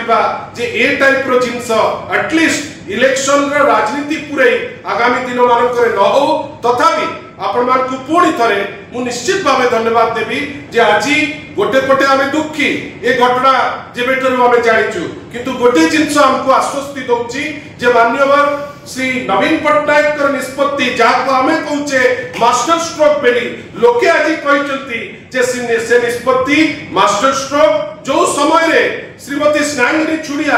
करिबा जे ए टाइप रो जिंस at least election रो राजनीति पुरै आगामी दिन मान करे न हो तथापि आपण मान को पुणी थरे मु निश्चित भावे धन्यवाद देबी जे आज गोटे पटे आमे दुखी ए घटना जेबेटरू आमे जानिचु किंतु गोटे जिंस हमको आश्वस्ति दउची जे माननीय श्री नवीन पट्टनायक कर निष्पत्ति जाको आमे कहूचे मास्टर स्ट्रोक बेली लोके आज कहिचंती जे से निष्पत्ति मास्टर स्ट्रोक जो समय रे श्रीमती स्नेहांगिनी छुड़िया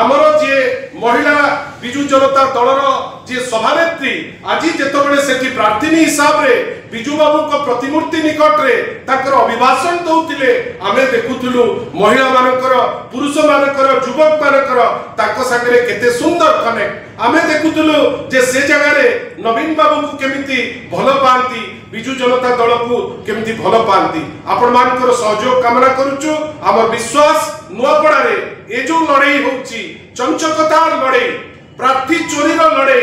आमर जे महिला बिजु जनता दलर जे सभानेत्री आज जेतबेले सेठी प्रार्थी हिसाब रे बिजु बाबू को प्रतिमूर्ति निकट रे ताकर अभिभाषण दउतिले आमे देखुथुलु महिला मानकर पुरुष मानकर युवक मानकर ताको सागरे केते सुंदर कनेक्ट आमे देखुथुलु जे से जगह रे नवीन बाबू को केमिति भलो पांती बिजु जनता दल को केमिति भलो पांती आपण मानकर सहयोग कामना करूछु हमर विश्वास नुआपड़ा रे ए जो लड़ाई होउची चंचकतार लड़ाई प्रार्थी चोरी रो लड़ाई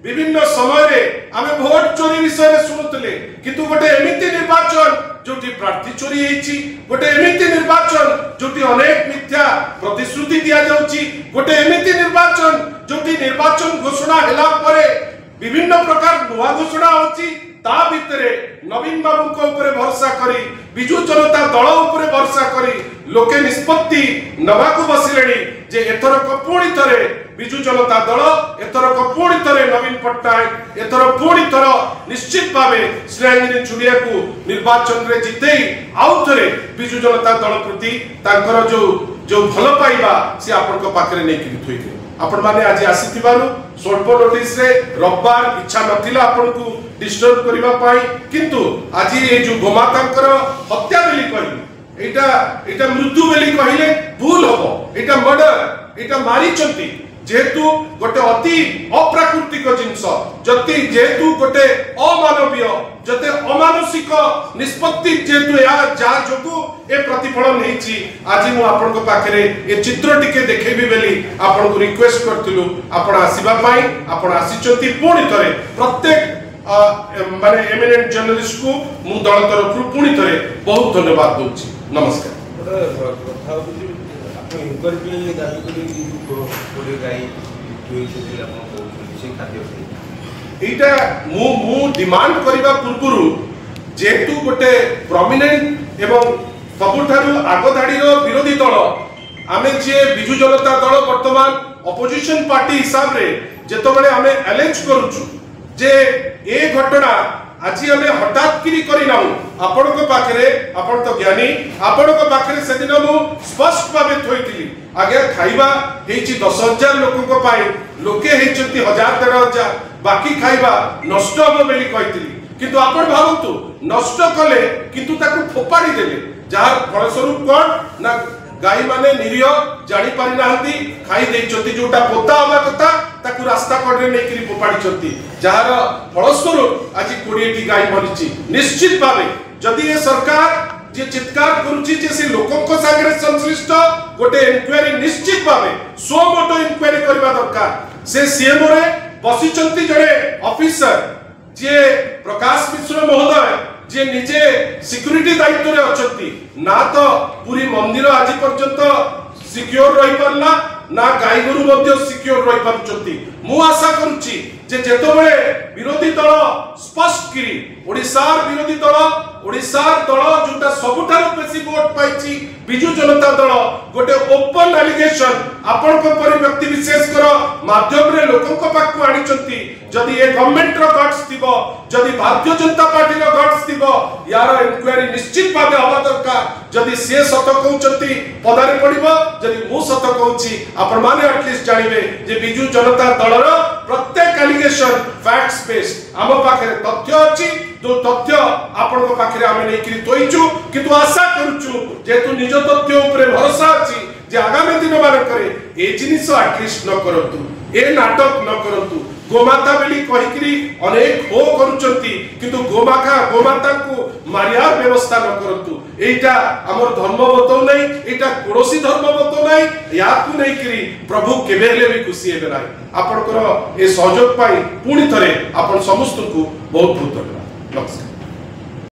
विभिन्न समय रे आमे वोट चोरी विषय रे सुनुतले किंतु गोटे एमिति निर्वाचन जोटी प्रार्थी चोरी हेची गोटे एमिति निर्वाचन जोटी अनेक मिथ्या प्रतिश्रुति दिया जाउची गोटे एमिति निर्वाचन जोटी निर्वाचन घोषणा हेला परे विभिन्न प्रकार नुआ घोषणा होची ता भितरे नवीन बाबू को ऊपर भरोसा करी बिजु जनता दल ऊपर भरोसा करी लोके निष्पत्ति नबाकू बसिलेनी जे एथर को पुणी थरे बिजु जनता दल एथर को पुणी थरे नवीन पट्टनायक एथर पुणी थर निश्चित भावे स्नेहांगिनी छुड़िया को निर्वाचन रे जितेई आउ थरे बिजु जनता दल प्रति तांकर जो जो भलो पाइबा से आपन को पाखरे नै कि थोइथे आपण माने आज आसीथिबारु स्वल्प नोटिस रे रविवार इच्छा नथिला आपण को डिस्टर्ब करिबा पाई किंतु आज ए जो गोमातांकर हत्या बेली कहि एटा मृत्यु बेली कहिले भूल होबो एटा मर्डर एटा मारी चंती जेतु गोटे अति अप्राकृतिक जिंस जति जेतु गोटे अमानवीय जते अमानुषिक निष्पत्ति जेतु या जा जोगु ए प्रतिफलन हेची आज मु आपन को पाखरे ए चित्र टिके देखेबी बेली आपन को रिक्वेस्ट करथिलु आपन आसीबा पाई आपन आसीचंती पुणी थरे प्रत्येक माने एमिनेंट जर्नलिस्ट को मु दल तरफ पुणी थरे बहुत धन्यवाद दोची नमस्कार एटा मु डिमांड करिबा पूर्वरु जेतु गोटे प्रोमिनेंट एवं सबुठारु आगधाडीर विरोधी दल आमे जे बिजु जनता दल वर्तमान अपोजिशन पार्टी हिसाब रे जेतबेले आमे एलेज करूछु जे ए घटना आज आमे हठात किरी करी नाउ आपण को पाखरे आपण तो ज्ञानी आपण को पाखरे सेदिन मु स्पष्ट भाबे थोइतिली आगे खाइबा हेची 10,000 लोकन को पाई लोके हेचंती 1,000-1,500 बाकी खाइबा नष्ट हो बेली कहितिली किंतु आपण भाबंतु नष्ट कले किंतु ताकू फोपाड़ी देले जार फलस्वरूप कोन ना गाई माने निरीह जानि पारि नाहंती खाई देचंती जोटा पोता होबा कथा ताकू रास्ता कड़े नै करी फोपाड़ी चंती जार फलस्वरूप आज 20 टी गाई मरिची निश्चित भावे जदि ए सरकार जे चित्कार करूची जे से लोकन को सागरे संश्लिष्ट गोटे इंक्वायरी निश्चित भावे सो मोटो इंक्वायरी करबा दरकार से सीएम रे बसिचंती जड़े ऑफिसर जे प्रकाश मिश्र महोदय जे निजे सिक्योरिटी दायित्व रे अछंती ना तो पूरी मंदिर आज पर्यंत सिक्योर रही परला ना गाई गोरु मध्य सिक्योर रही पारुचंती मु आशा करूची जे जेतबेले विरोधी दल स्पष्ट करी ओडिसार विरोधी दल जोटा सबुठार बेसी वोट पाइची बिजु जनता दल गोटे ओपन एलिगेशन आपण को परि व्यक्ति विशेष कर माध्यम रे लोकन को पाक आनी चंती जदि ए गवर्नमेंट रो गट्स थिबो जदि भारतीय जनता पार्टी रो गट्स थिबो यार इंक्वायरी निश्चित भाबे हवा दरकार जदि से सत कहउचंती पदारे पड़िबो जदि मु सत कहउची आपण माने एटलीस्ट जानिबे जे बिजु जनता दल रो प्रत्येक एलिगेशन फैक्ट्स बेस्ड हम पाखरे तथ्य अछि जो तथ्य आपण को पाखरे आमे नै करी तोइचु किंतु आशा करूचु जेतु निज तथ्य ऊपर भरोसा अछि जे आगामी दिन मान करे ए जिनिस एटलीस्ट न करंतु ए नाटक न करंतु गोमाता बेली कहिकरी अनेक हो करूचंती किंतु गोमाता को मारियार व्यवस्था न करंतु एटा हमर धर्म बतो नै एटा पड़ोसी धर्म बतो नै या को नै करी प्रभु केबेले भी खुशी हेबे नै आपनकर ए सहयोग पाई पुणी थरे आपन समस्त को बहुत बहुत धन्यवाद नमस्कार।